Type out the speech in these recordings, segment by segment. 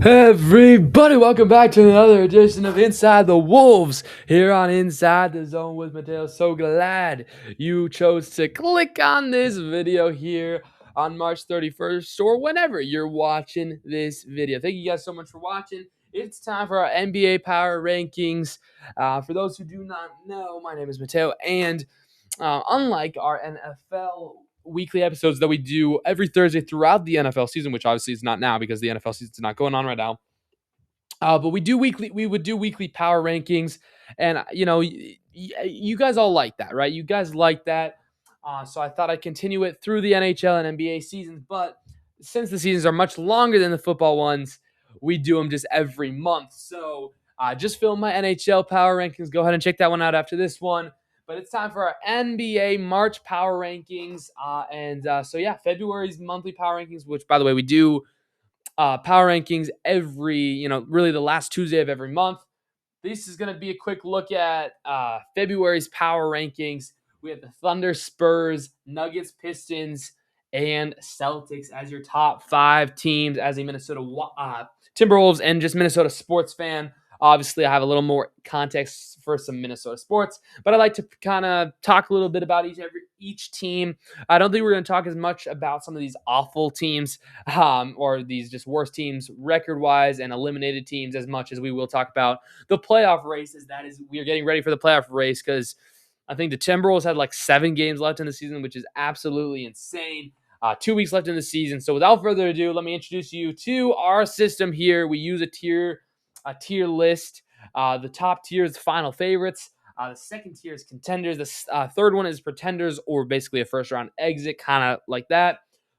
Everybody, welcome back to another edition of Inside the Wolves here on Inside the Zone with Mateo. So glad you chose to click on this video here on March 31st or whenever you're watching this video. Thank you guys so much for watching. It's time for our NBA Power Rankings. For those who do not know, my name is Mateo, and unlike our NFL weekly episodes that we do every Thursday throughout the NFL season, which obviously is not now because the NFL season is not going on right now. But we would do weekly power rankings, and you guys all like that, right? You guys like that, so I thought I'd continue it through the NHL and NBA seasons. But since the seasons are much longer than the football ones, we do them just every month. So just film my NHL power rankings. Go ahead and check that one out after this one. But it's time for our NBA March power rankings, so yeah, February's monthly power rankings, which by the way we do power rankings every, really the last Tuesday of every month. This is going to be a quick look at February's power rankings. We have the Thunder, Spurs, Nuggets, Pistons, and Celtics as your top five teams as a Minnesota Timberwolves and just Minnesota sports fan. Obviously, I have a little more context for some Minnesota sports, but I like to kind of talk a little bit about each team. I don't think we're going to talk as much about some of these awful teams or these just worst teams record-wise and eliminated teams as much as we will talk about the playoff race. We are getting ready for the playoff race because I think the Timberwolves had like 7 games left in the season, which is absolutely insane. 2 weeks left in the season. So without further ado, let me introduce you to our system here. We use a tier list. The top tier is final favorites. The second tier is contenders. The third one is pretenders, or basically a first round exit, kind of like that.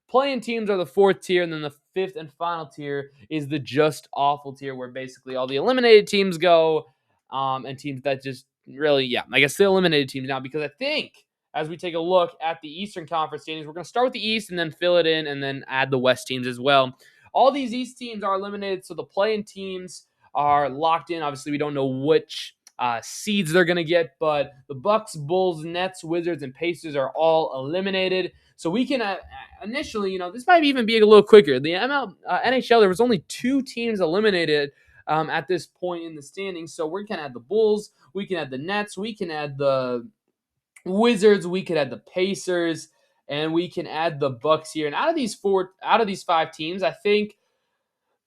Playing teams are the fourth tier, and then the fifth and final tier is the just awful tier, where basically all the eliminated teams go, and teams that just really, I guess the eliminated teams now, because I think as we take a look at the Eastern Conference standings, we're going to start with the East and then fill it in and then add the West teams as well. All these East teams are eliminated, so the play-in teams are locked in. Obviously, we don't know which seeds they're going to get, but the Bucks, Bulls, Nets, Wizards, and Pacers are all eliminated. So we can initially, this might even be a little quicker. The NHL, there was only 2 teams eliminated at this point in the standings. So we can add the Bulls, we can add the Nets, we can add the Wizards, we could add the Pacers, and we can add the Bucks here. And out of these 5 teams, I think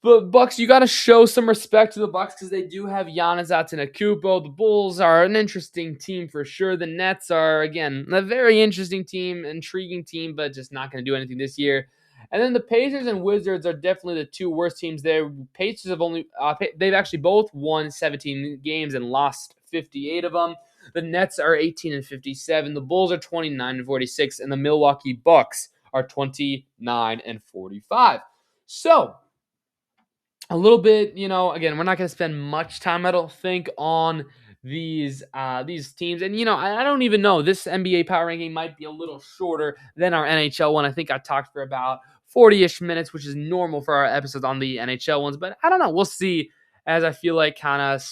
the Bucks, you got to show some respect to the Bucks because they do have Giannis Antetokounmpo. The Bulls are an interesting team for sure. The Nets are, again, a very interesting team, intriguing team, but just not going to do anything this year. And then the Pacers and Wizards are definitely the 2 worst teams there. Pacers have they've actually both won 17 games and lost 58 of them. The Nets are 18-57. The Bulls are 29-46, and the Milwaukee Bucks are 29-45. So a little bit, again, we're not going to spend much time, I don't think, on these teams. And, I don't even know. This NBA power ranking might be a little shorter than our NHL one. I think I talked for about 40-ish minutes, which is normal for our episodes on the NHL ones. But I don't know. We'll see as I feel like kind of,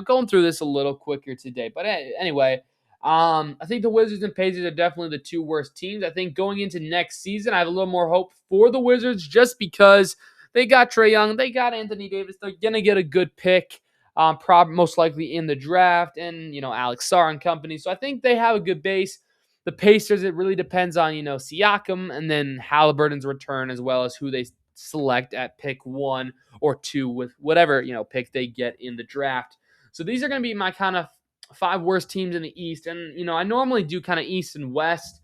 going through this a little quicker today. But anyway, I think the Wizards and Pacers are definitely the 2 worst teams. I think going into next season, I have a little more hope for the Wizards just because they got Trae Young. They got Anthony Davis. They're going to get a good pick, most likely in the draft, and, Alex Sarr and company. So I think they have a good base. The Pacers, it really depends on, Siakam and then Halliburton's return, as well as who they select at pick 1 or 2 with whatever, pick they get in the draft. So these are going to be my kind of 5 worst teams in the East. And, I normally do kind of East and West,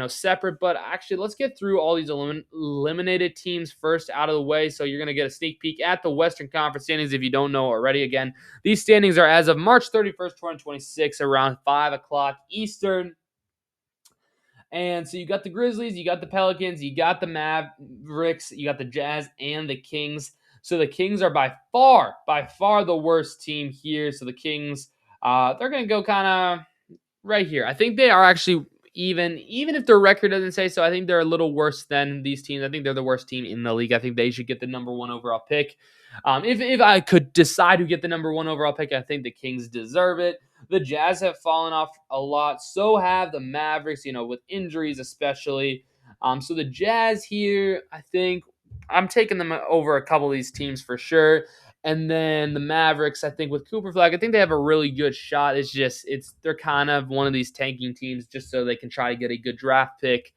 separate. But actually, let's get through all these eliminated teams first out of the way. So you're going to get a sneak peek at the Western Conference standings if you don't know already. Again, these standings are as of March 31st, 2026, around 5 o'clock Eastern. And so you got the Grizzlies, you got the Pelicans, you got the Mavericks, you got the Jazz, and the Kings. So the Kings are by far the worst team here. So the Kings, they're going to go kind of right here. I think they are actually even if their record doesn't say so, I think they're a little worse than these teams. I think they're the worst team in the league. I think they should get the number 1 overall pick. If I could decide who get the number 1 overall pick, I think the Kings deserve it. The Jazz have fallen off a lot. So have the Mavericks, with injuries especially. So the Jazz here, I think, I'm taking them over a couple of these teams for sure. And then the Mavericks, I think with Cooper Flag, I think they have a really good shot. They're kind of one of these tanking teams just so they can try to get a good draft pick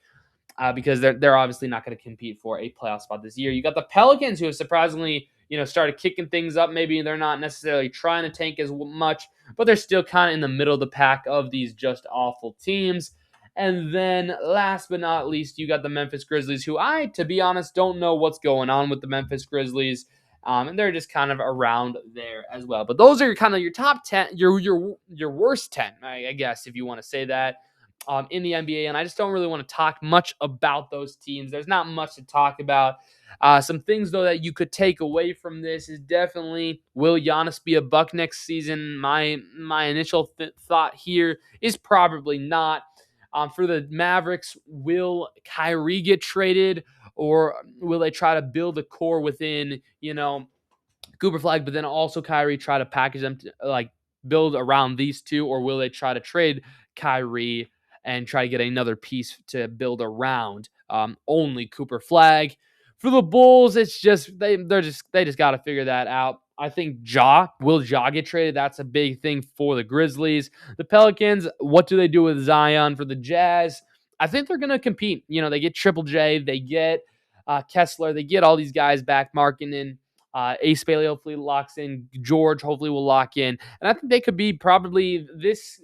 because they're obviously not going to compete for a playoff spot this year. You got the Pelicans, who have surprisingly started kicking things up. Maybe they're not necessarily trying to tank as much, but they're still kind of in the middle of the pack of these just awful teams. And then last but not least, you got the Memphis Grizzlies, who to be honest, don't know what's going on with the Memphis Grizzlies. And they're just kind of around there as well. But those are kind of your top 10, your worst 10, I guess, if you want to say that, in the NBA. And I just don't really want to talk much about those teams. There's not much to talk about. Some things, though, that you could take away from this is definitely, will Giannis be a Buck next season? My initial thought here is probably not. For the Mavericks, will Kyrie get traded, or will they try to build a core within, Cooper Flag, but then also Kyrie, try to package them to build around these two, or will they try to trade Kyrie and try to get another piece to build around only Cooper Flag? For the Bulls, it's just they just got to figure that out. I think will Ja get traded? That's a big thing for the Grizzlies. The Pelicans, what do they do with Zion? For the Jazz, I think they're going to compete. They get Triple J, they get Kessler, they get all these guys back, Markkinen. Ace Bailey hopefully locks in. George hopefully will lock in, and I think they could be probably this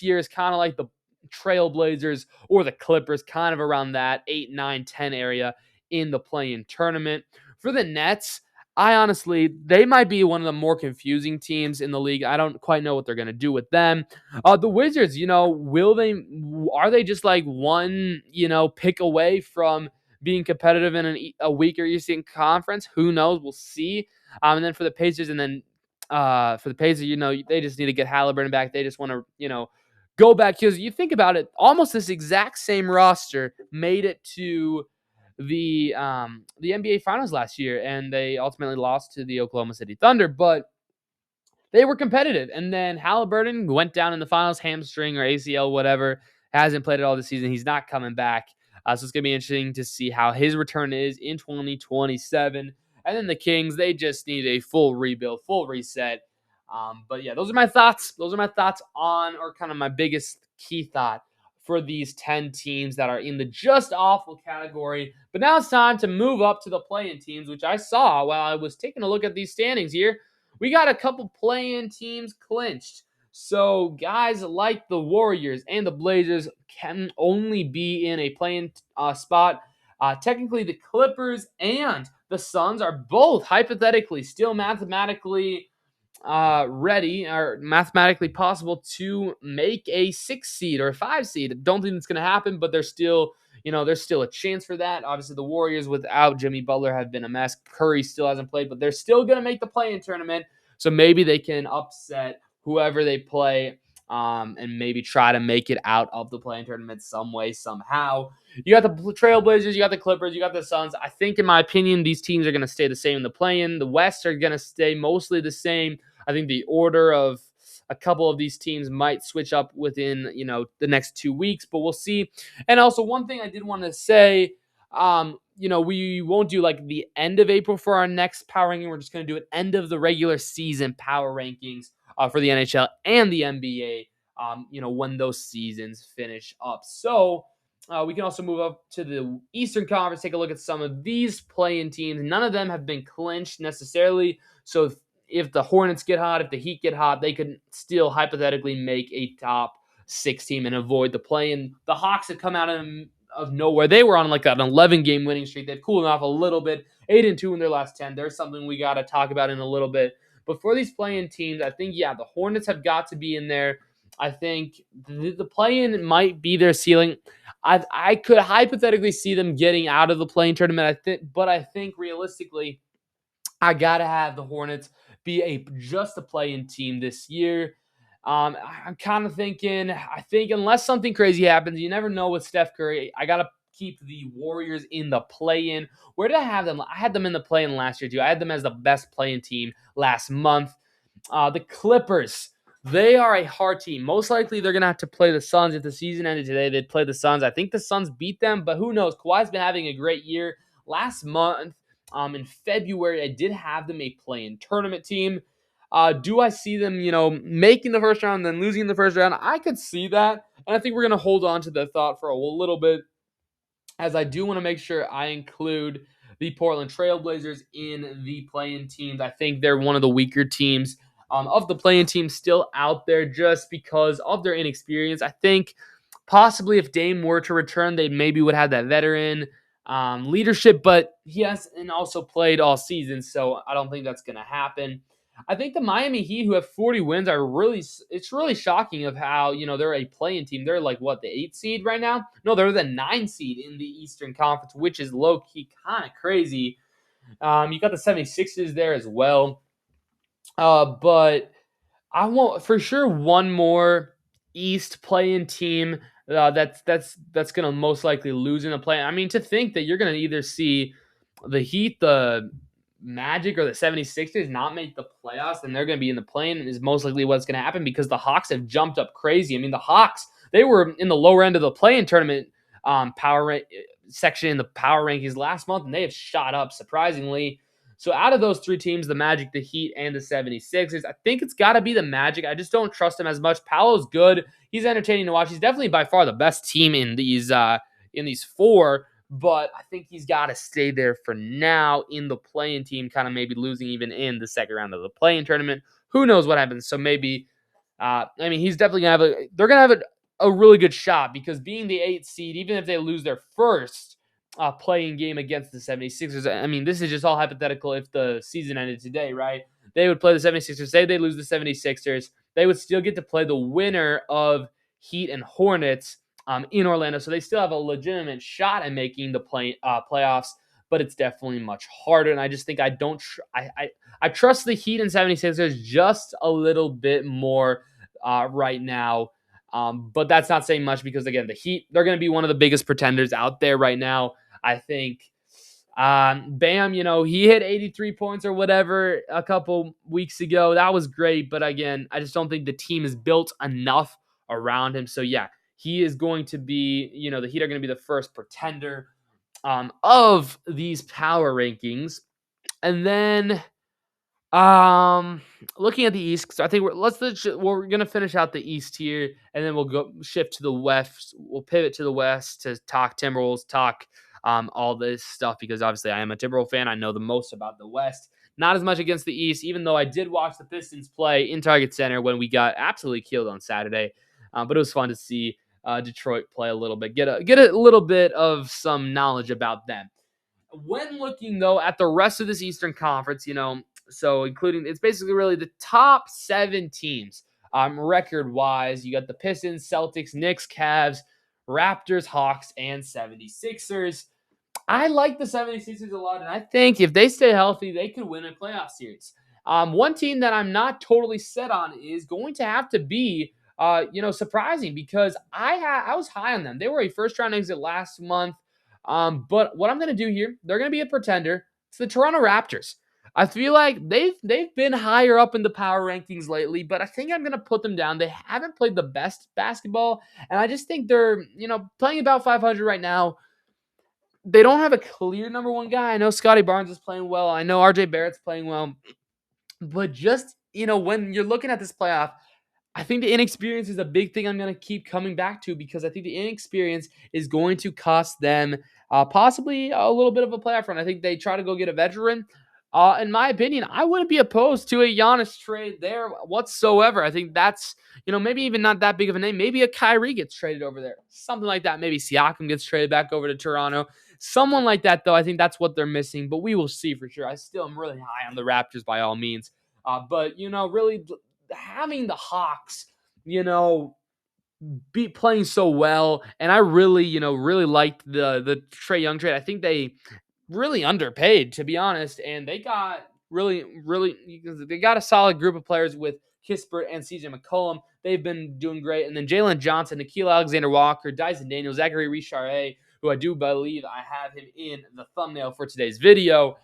year is kind of like the Trailblazers or the Clippers, kind of around that 8, 9, 10 area in the play-in tournament. For the Nets, they might be one of the more confusing teams in the league. I don't quite know what they're going to do with them. The Wizards, are they just like one, pick away from being competitive in a weaker Eastern Conference? Who knows? We'll see. And then for the Pacers, they just need to get Halliburton back. They just want to, go back, because you think about it, almost this exact same roster made it to the NBA Finals last year, and they ultimately lost to the Oklahoma City Thunder, but they were competitive. And then Halliburton went down in the finals, hamstring or ACL, whatever, hasn't played at all this season. He's not coming back. So it's going to be interesting to see how his return is in 2027. And then the Kings, they just need a full rebuild, full reset. But yeah, those are my thoughts. Those are my thoughts on, or kind of my biggest key thought for these 10 teams that are in the just awful category. But now it's time to move up to the play-in teams, which I saw while I was taking a look at these standings here. We got a couple play-in teams clinched. So guys like the Warriors and the Blazers can only be in a play-in spot. Technically, the Clippers and the Suns are both hypothetically still mathematically ready, or mathematically possible to make a 6 seed or a 5 seed. Don't think it's going to happen, but there's still a chance for that. Obviously, the Warriors without Jimmy Butler have been a mess. Curry still hasn't played, but they're still going to make the play-in tournament. So maybe they can upset whoever they play, and maybe try to make it out of the play-in tournament some way, somehow. You got the Trailblazers, you got the Clippers, you got the Suns. I think, in my opinion, these teams are going to stay the same in the play-in. The West are going to stay mostly the same. I think the order of a couple of these teams might switch up within, the next 2 weeks, but we'll see. And also, one thing I did want to say, we won't do like the end of April for our next power ranking. We're just going to do an end of the regular season power rankings for the NHL and the NBA, when those seasons finish up. So we can also move up to the Eastern Conference, take a look at some of these play-in teams. None of them have been clinched necessarily. So if the Hornets get hot, if the Heat get hot, they could still hypothetically make a top 6 team and avoid the play-in. The Hawks have come out of nowhere. They were on like an 11-game winning streak. They've cooled off a little bit. 8-2 in their last 10. There's something we got to talk about in a little bit. But for these play-in teams, I think, the Hornets have got to be in there. I think the play-in might be their ceiling. I could hypothetically see them getting out of the play-in tournament, but I think realistically, I got to have the Hornets be just a play-in team this year. I'm kind of thinking, I think unless something crazy happens, you never know with Steph Curry, I got to keep the Warriors in the play-in. Where did I have them? I had them in the play-in last year, too. I had them as the best play-in team last month. The Clippers, they are a hard team. Most likely, they're going to have to play the Suns. If the season ended today, they'd play the Suns. I think the Suns beat them, but who knows? Kawhi's been having a great year. last month, in February, I did have them a play-in tournament team. Do I see them, making the first round and then losing in the first round? I could see that, and I think we're going to hold on to the thought for a little bit, as I do want to make sure I include the Portland Trailblazers in the play-in teams. I think they're one of the weaker teams of the play-in teams still out there just because of their inexperience. I think possibly if Dame were to return, they maybe would have that veteran leadership, but he has and also played all season, so I don't think that's going to happen. I think the Miami Heat, who have 40 wins, it's really shocking of how, they're a play-in team. They're like, what, the 8th seed right now? No, they're the 9th seed in the Eastern Conference, which is low-key kind of crazy. You got the 76ers there as well. But I want for sure one more East play-in team that's gonna most likely lose in the play. I mean, to think that you're gonna either see the Heat, the Magic, or the 76ers not make the playoffs, and they're gonna be in the play-in is most likely what's gonna happen because the Hawks have jumped up crazy. I mean, the Hawks, they were in the lower end of the play-in tournament section in the power rankings last month, and they have shot up surprisingly. So out of those three teams, the Magic, the Heat, and the 76ers, I think it's got to be the Magic. I just don't trust him as much. Paolo's good. He's entertaining to watch. He's definitely by far the best team in these four, but I think he's got to stay there for now in the play-in team, kind of maybe losing even in the second round of the play-in tournament. Who knows what happens? So maybe, he's definitely going to have they're going to have a really good shot because being the 8th seed, even if they lose their first playing game against the 76ers. I mean, this is just all hypothetical if the season ended today, right? They would play the 76ers. Say they lose the 76ers. They would still get to play the winner of Heat and Hornets in Orlando. So they still have a legitimate shot at making the playoffs, but it's definitely much harder. And I just think I trust the Heat and 76ers just a little bit more right now. But that's not saying much because, again, the Heat, they're going to be one of the biggest pretenders out there right now. I think Bam, he hit 83 points or whatever a couple weeks ago. That was great. But again, I just don't think the team is built enough around him. So, yeah, he is going to be, the Heat are going to be the first pretender of these power rankings. And then looking at the East, so I think we're gonna finish out the East here, and then we'll go shift to the West. We'll pivot to the West to talk Timberwolves, talk all this stuff because obviously I am a Timberwolves fan. I know the most about the West, not as much against the East, even though I did watch the Pistons play in Target Center when we got absolutely killed on Saturday. But it was fun to see Detroit play a little bit, get a little bit of some knowledge about them. When looking, though, at the rest of this Eastern Conference, so including, it's basically really the top 7 teams record-wise. You got the Pistons, Celtics, Knicks, Cavs, Raptors, Hawks, and 76ers. I like the 76ers a lot, and I think if they stay healthy, they could win a playoff series. One team that I'm not totally set on is going to have to be, surprising because I was high on them. They were a first-round exit last month. But what I'm going to do here, they're going to be a pretender. It's the Toronto Raptors. I feel like they've been higher up in the power rankings lately, but I think I'm going to put them down. They haven't played the best basketball, and I just think they're, playing about 500 right now. They don't have a clear number one guy. I know Scotty Barnes is playing well. I know RJ Barrett's playing well. But just, when you're looking at this playoff, I think the inexperience is a big thing I'm going to keep coming back to because I think the inexperience is going to cost them possibly a little bit of a playoff run. I think they try to go get a veteran. In my opinion, I wouldn't be opposed to a Giannis trade there whatsoever. I think that's, maybe even not that big of a name. Maybe a Kyrie gets traded over there. Something like that. Maybe Siakam gets traded back over to Toronto. Someone like that, though, I think that's what they're missing. But we will see for sure. I still am really high on the Raptors by all means. But, really having the Hawks, be playing so well, and I really, really liked the Trae Young trade. I think they really underpaid, to be honest, and they got they got a solid group of players with Kispert and CJ McCollum. They've been doing great, and then Jalen Johnson, Nickeil Alexander-Walker, Dyson Daniels, Zachary Richard, who I do believe I have him in the thumbnail for today's video.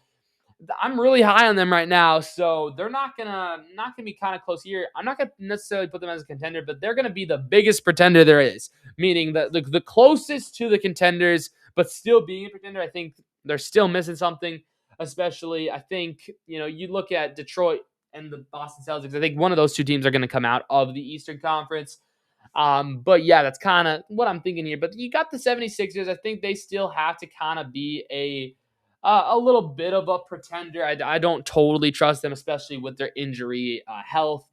I'm really high on them right now, so they're not gonna be kind of close here. I'm not gonna necessarily put them as a contender, but they're gonna be the biggest pretender there is, meaning the closest to the contenders, but still being a pretender. I think they're still missing something, especially I think, you look at Detroit and the Boston Celtics. I think one of those two teams are going to come out of the Eastern Conference. But yeah, that's kind of what I'm thinking here. But you got the 76ers. I think they still have to kind of be a little bit of a pretender. I don't totally trust them, especially with their injury health.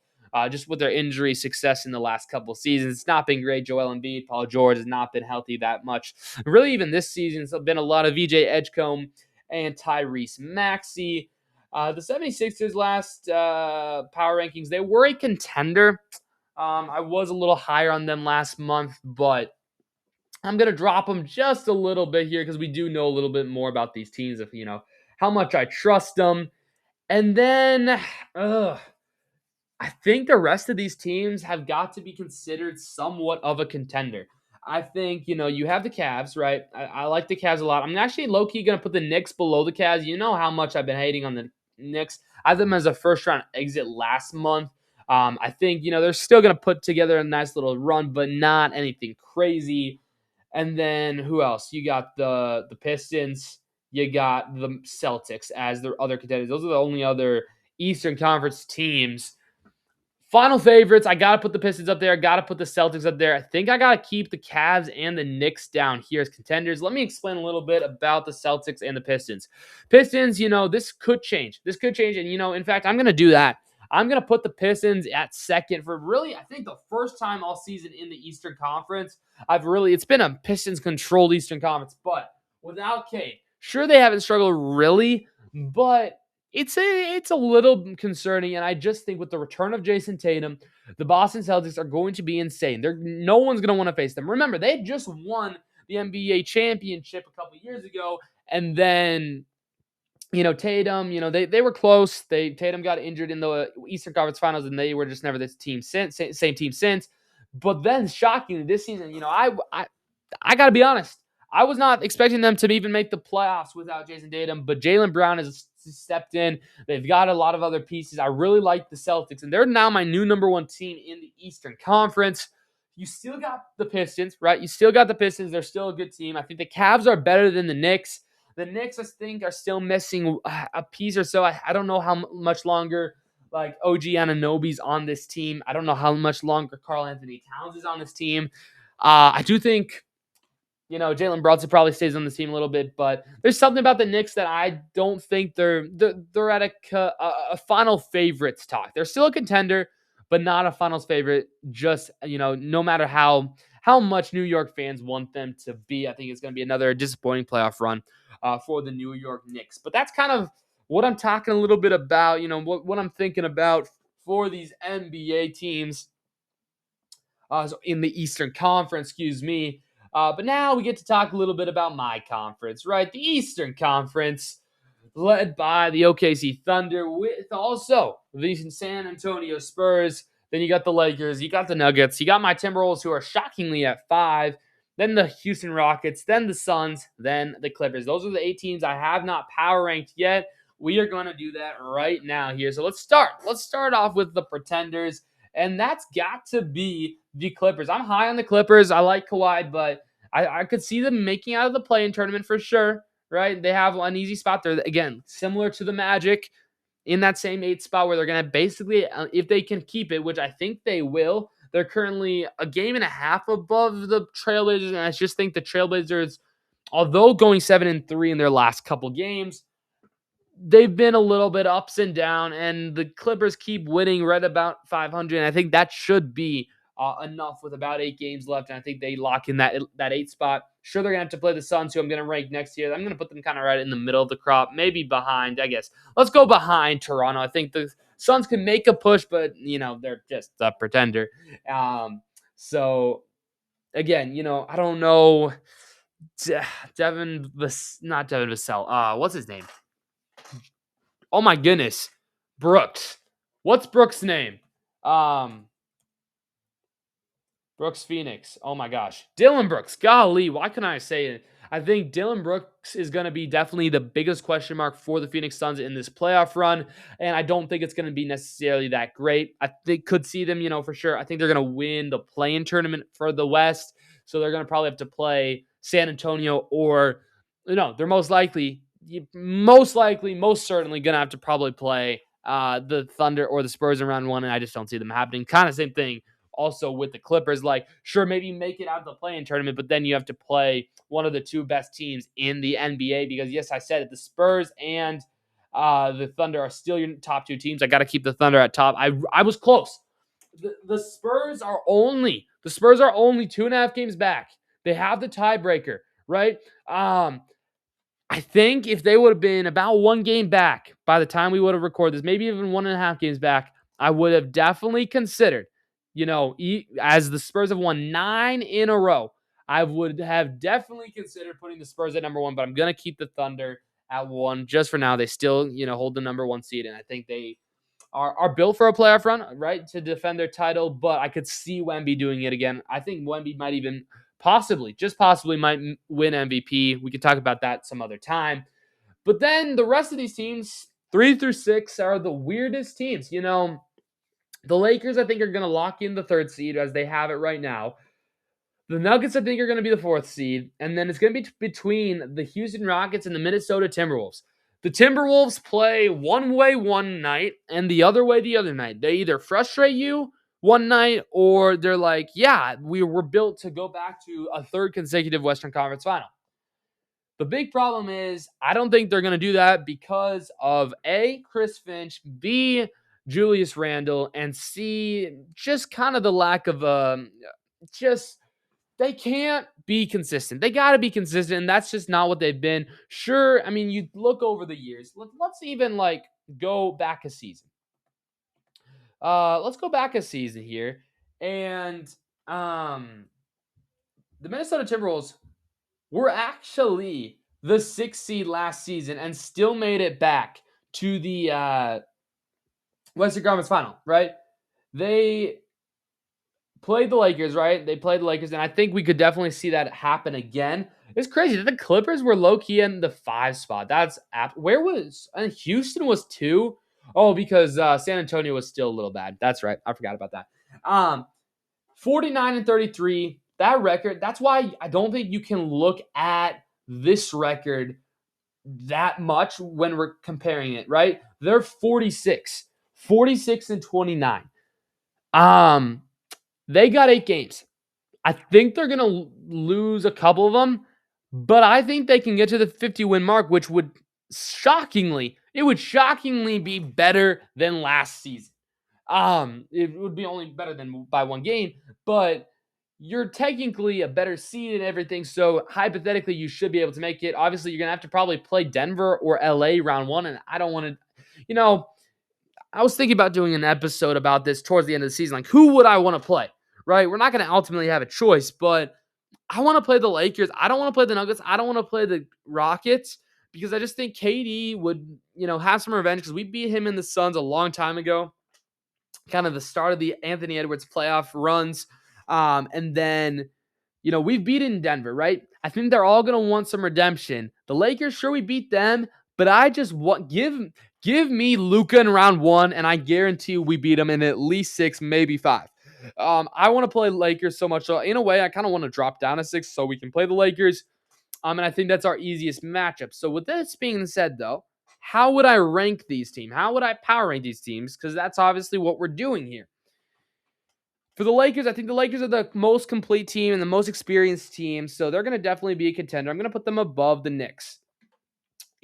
Just with their injury success in the last couple seasons. It's not been great. Joel Embiid, Paul George has not been healthy that much. Really, even this season, it's been a lot of VJ Edgecombe and Tyrese Maxey. The 76ers last power rankings, they were a contender. I was a little higher on them last month, but I'm going to drop them just a little bit here because we do know a little bit more about these teams of, how much I trust them. And then, I think the rest of these teams have got to be considered somewhat of a contender. I think, you have the Cavs, right? I like the Cavs a lot. I'm actually low-key going to put the Knicks below the Cavs. You know how much I've been hating on the Knicks. I had them as a first-round exit last month. I think, they're still going to put together a nice little run, but not anything crazy. And then who else? You got the Pistons. You got the Celtics as their other contenders. Those are the only other Eastern Conference teams. Final favorites, I got to put the Pistons up there. I got to put the Celtics up there. I think I got to keep the Cavs and the Knicks down here as contenders. Let me explain a little bit about the Celtics and the Pistons. Pistons, this could change. This could change. And, in fact, I'm going to do that. I'm going to put the Pistons at second for really, I think, the first time all season in the Eastern Conference. It's been a Pistons-controlled Eastern Conference, but without Cade. Sure, they haven't struggled really, but it's a little concerning, and I just think with the return of Jason Tatum, the Boston Celtics are going to be insane. No one's going to want to face them. Remember, they had just won the NBA championship a couple years ago, and then Tatum, they were close. Tatum got injured in the Eastern Conference Finals, and they were just never this team since, same team since. But then, shockingly, this season, I got to be honest. I was not expecting them to even make the playoffs without Jason Tatum, but Jaylen Brown has stepped in. They've got a lot of other pieces. I really like the Celtics, and they're now my new number one team in the Eastern Conference. You still got the Pistons, right? You still got the Pistons. They're still a good team. I think the Cavs are better than the Knicks. The Knicks, I think, are still missing a piece or so. I don't know how much longer like OG Anunoby's on this team. I don't know how much longer Karl Anthony Towns is on this team. I do think Jalen Brunson probably stays on the team a little bit, but there's something about the Knicks that I don't think they're at a final favorites talk. They're still a contender, but not a finals favorite. Just no matter how much New York fans want them to be, I think it's going to be another disappointing playoff run for the New York Knicks. But that's kind of what I'm talking a little bit about. What I'm thinking about for these NBA teams so in the Eastern Conference. Excuse me. But now we get to talk a little bit about my conference, right? The Eastern Conference, led by the OKC Thunder, with also the San Antonio Spurs. Then you got the Lakers, you got the Nuggets, you got my Timberwolves, who are shockingly at 5. Then the Houston Rockets, then the Suns, then the Clippers. Those are the 8 teams I have not power ranked yet. We are going to do that right now here. So let's start. Let's start off with the pretenders, and that's got to be the Clippers. I'm high on the Clippers. I like Kawhi, but I could see them making out of the play-in tournament for sure, right? They have an easy spot there. Again, similar to the Magic in that same 8th spot where they're going to basically, if they can keep it, which I think they will, they're currently a game and a half above the Trailblazers, and I just think the Trailblazers, although going 7-3 in their last couple games, they've been a little bit ups and down, and the Clippers keep winning right about 500, and I think that should be enough with about 8 games left, and I think they lock in that 8th spot. Sure, they're going to have to play the Suns, who I'm going to rank next year. I'm going to put them kind of right in the middle of the crop, maybe behind, I guess. Let's go behind Toronto. I think the Suns can make a push, but, they're just a pretender. So, again, I don't know. Not Devin Vassell. What's his name? Oh my goodness. Brooks. What's Brooks' name? Brooks Phoenix. Oh my gosh. Dylan Brooks. Golly, why couldn't I say it? I think Dylan Brooks is going to be definitely the biggest question mark for the Phoenix Suns in this playoff run, and I don't think it's going to be necessarily that great. I think could see them, for sure. I think they're going to win the play-in tournament for the West, so they're going to probably have to play San Antonio, or they're most certainly going to have to probably play the Thunder or the Spurs in round one, and I just don't see them happening. Kind of same thing also with the Clippers. Like, sure, maybe make it out of the play-in tournament, but then you have to play one of the two best teams in the NBA because, yes, I said it, the Spurs and the Thunder are still your top two teams. I got to keep the Thunder at top. I was close. The Spurs are only 2.5 games back. They have the tiebreaker, right? I think if they would have been about 1 game back by the time we would have recorded this, maybe even 1.5 games back, I would have definitely considered, as the Spurs have won 9 in a row, I would have definitely considered putting the Spurs at number 1, but I'm going to keep the Thunder at 1 just for now. They still, hold the number 1 seed, and I think they are built for a playoff run, right, to defend their title, but I could see Wemby doing it again. I think Wemby might even just possibly might win MVP. We could talk about that some other time. But then the rest of these teams, 3 through 6, are the weirdest teams. The Lakers, I think, are going to lock in the 3rd seed as they have it right now. The Nuggets, I think, are going to be the 4th seed. And then it's going to be between the Houston Rockets and the Minnesota Timberwolves. The Timberwolves play one way one night and the other way the other night. They either frustrate you one night or they're like, yeah, we were built to go back to a 3rd consecutive Western Conference final. The big problem is I don't think they're going to do that because of A, Chris Finch, B, Julius Randle, and C, just kind of the lack of they can't be consistent. They got to be consistent, and that's just not what they've been. Sure, I mean, you look over the years. Let's even go back a season. Let's go back a season here, and the Minnesota Timberwolves were actually the 6th seed last season and still made it back to the Western Conference Final. Right? They played the Lakers, right? They played the Lakers, and I think we could definitely see that happen again. It's crazy that the Clippers were low-key in the 5 spot. That's where was Houston was 2? Oh, because San Antonio was still a little bad. That's right. I forgot about that. 49-33. That record. That's why I don't think you can look at this record that much when we're comparing it, right? They're 46 and 29. They got 8 games. I think they're going to lose a couple of them, but I think they can get to the 50-win mark, which would shockingly be better than last season. It would be only better than by 1 game, but you're technically a better seed and everything, so hypothetically you should be able to make it. Obviously, you're going to have to probably play Denver or LA round 1, and I don't want to, I was thinking about doing an episode about this towards the end of the season. Like, who would I want to play? Right? We're not going to ultimately have a choice, but I want to play the Lakers. I don't want to play the Nuggets. I don't want to play the Rockets because I just think KD would, have some revenge because we beat him in the Suns a long time ago. Kind of the start of the Anthony Edwards playoff runs. And then, we've beaten Denver, right? I think they're all going to want some redemption. The Lakers, sure, we beat them, but I just want give me Luka in round 1, and I guarantee we beat them in at least 6, maybe 5. I want to play Lakers so much. So in a way, I kind of want to drop down to 6 so we can play the Lakers. And I think that's our easiest matchup. So with this being said, though, how would I rank these teams? How would I power rank these teams? Because that's obviously what we're doing here. For the Lakers, I think the Lakers are the most complete team and the most experienced team. So they're going to definitely be a contender. I'm going to put them above the Knicks.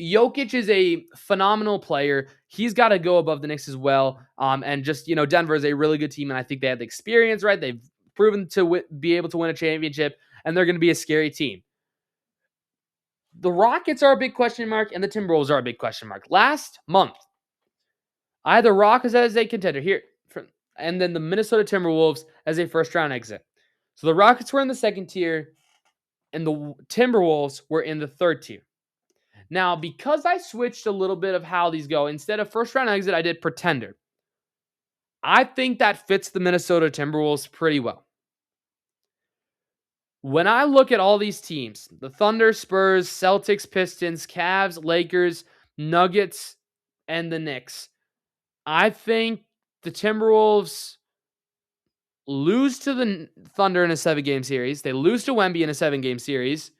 Jokic is a phenomenal player. He's got to go above the Knicks as well. And just, Denver is a really good team, and I think they have the experience, right? They've proven to be able to win a championship, and they're going to be a scary team. The Rockets are a big question mark, and the Timberwolves are a big question mark. Last month, I had the Rockets as a contender here, and then the Minnesota Timberwolves as a first-round exit. So the Rockets were in the 2nd tier, and the Timberwolves were in the 3rd tier. Now, because I switched a little bit of how these go, instead of first round exit, I did pretender. I think that fits the Minnesota Timberwolves pretty well. When I look at all these teams, the Thunder, Spurs, Celtics, Pistons, Cavs, Lakers, Nuggets, and the Knicks, I think the Timberwolves lose to the Thunder in a 7-game series. They lose to Wemby in a 7-game series.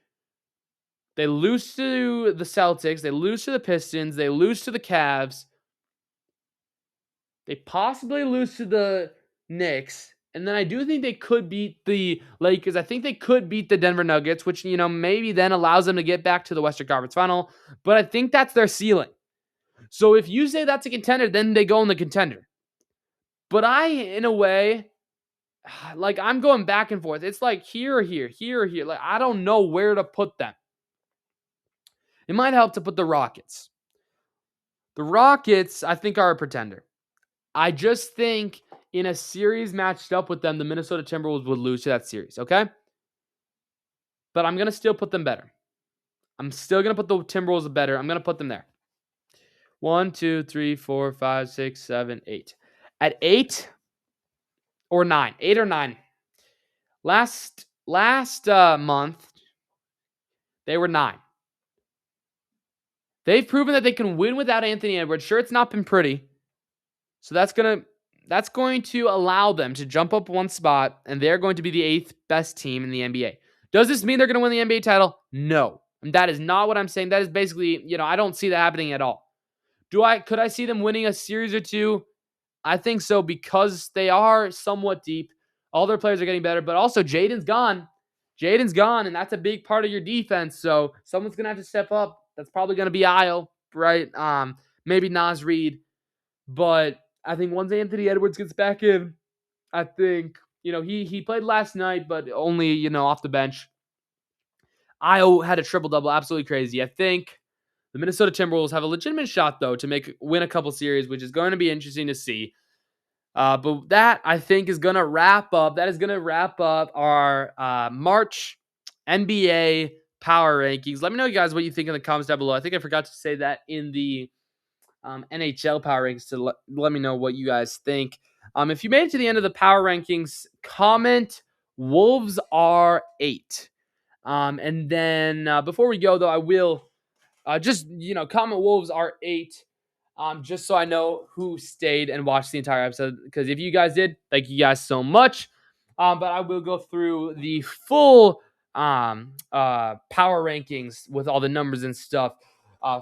They lose to the Celtics. They lose to the Pistons. They lose to the Cavs. They possibly lose to the Knicks. And then I do think they could beat the Lakers. I think they could beat the Denver Nuggets, which, maybe then allows them to get back to the Western Conference Final. But I think that's their ceiling. So if you say that's a contender, then they go in the contender. But in a way, I'm going back and forth. It's like here or here, here or here. Like, I don't know where to put them. It might help to put the Rockets. The Rockets, I think, are a pretender. I just think in a series matched up with them, the Minnesota Timberwolves would lose to that series, okay? But I'm going to still put them better. I'm still going to put the Timberwolves better. I'm going to put them there. 1, 2, 3, 4, 5, 6, 7, 8. At 8 or 9. 8 or 9. Last month, they were 9. They've proven that they can win without Anthony Edwards. Sure, it's not been pretty. So that's going to allow them to jump up one spot, and they're going to be the 8th best team in the NBA. Does this mean they're going to win the NBA title? No. And that is not what I'm saying. That is basically, I don't see that happening at all. Could I see them winning a series or two? I think so, because they are somewhat deep. All their players are getting better, but also Jaden's gone. And that's a big part of your defense. So someone's going to have to step up. That's probably going to be Isle, right? Maybe Naz Reid. But I think once Anthony Edwards gets back in, I think, he played last night, but only, off the bench. Io had a triple-double, absolutely crazy. I think the Minnesota Timberwolves have a legitimate shot, though, to win a couple series, which is going to be interesting to see. But that, I think, is going to wrap up. That is going to wrap up our March NBA power rankings. Let me know, you guys, what you think in the comments down below. I think I forgot to say that in the NHL power rankings to let me know what you guys think. If you made it to the end of the power rankings, comment Wolves are 8. And then before we go, though, I will just comment Wolves are 8. Just so I know who stayed and watched the entire episode. Because if you guys did, thank you guys so much. But I will go through the full power rankings with all the numbers and stuff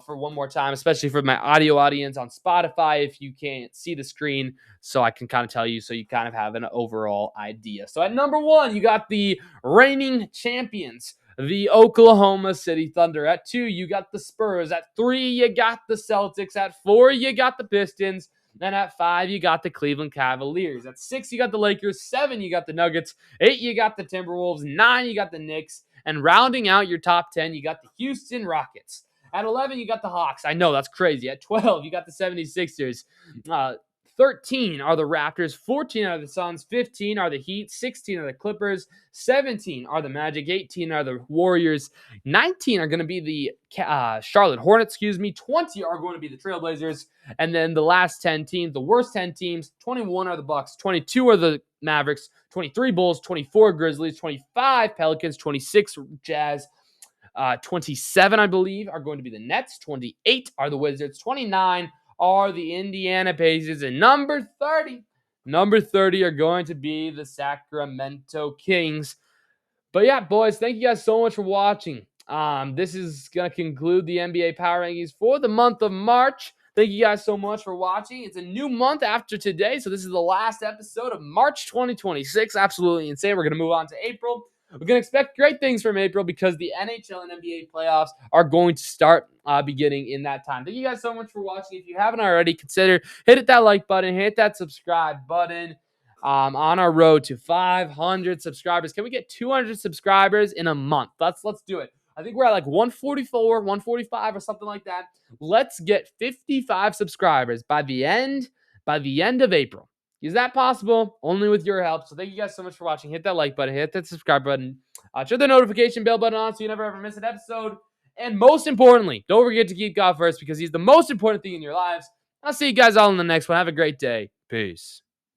for one more time, especially for my audio audience on Spotify, if you can't see the screen, so I can kind of tell you, so you kind of have an overall idea. So at number 1, you got the reigning champions, the Oklahoma City Thunder. At 2, you got the Spurs. At 3, you got the Celtics. At 4, you got the Pistons. And at 5, you got the Cleveland Cavaliers. At 6, you got the Lakers. 7, you got the Nuggets. 8, you got the Timberwolves. 9, you got the Knicks. And rounding out your top 10, you got the Houston Rockets. At 11, you got the Hawks. I know, that's crazy. At 12, you got the 76ers. 13 are the Raptors. 14 are the Suns. 15 are the Heat. 16 are the Clippers. 17 are the Magic. 18 are the Warriors. 19 are going to be the Charlotte Hornets, 20 are going to be the Trailblazers. And then the last 10 teams, the worst 10 teams, 21 are the Bucks. 22 are the Mavericks. 23 Bulls. 24 Grizzlies. 25 Pelicans. 26 Jazz. 27, I believe, are going to be the Nets. 28 are the Wizards. 29 are the Indiana Pacers. And number 30 are going to be the Sacramento Kings. But yeah, boys, thank you guys so much for watching. This is going to conclude the NBA Power Rankings for the month of March. Thank you guys so much for watching. It's a new month after today, so this is the last episode of March 2026. Absolutely insane. We're going to move on to April. We're going to expect great things from April because the NHL and NBA playoffs are going to start beginning in that time. Thank you guys so much for watching. If you haven't already, consider hit that like button, hit that subscribe button. On our road to 500 subscribers. Can we get 200 subscribers in a month? Let's do it. I think we're at like 144, 145 or something like that. Let's get 55 subscribers by the end of April. Is that possible? Only with your help. So thank you guys so much for watching. Hit that like button. Hit that subscribe button. Turn the notification bell button on so you never ever miss an episode. And most importantly, don't forget to keep God first because He's the most important thing in your lives. I'll see you guys all in the next one. Have a great day. Peace.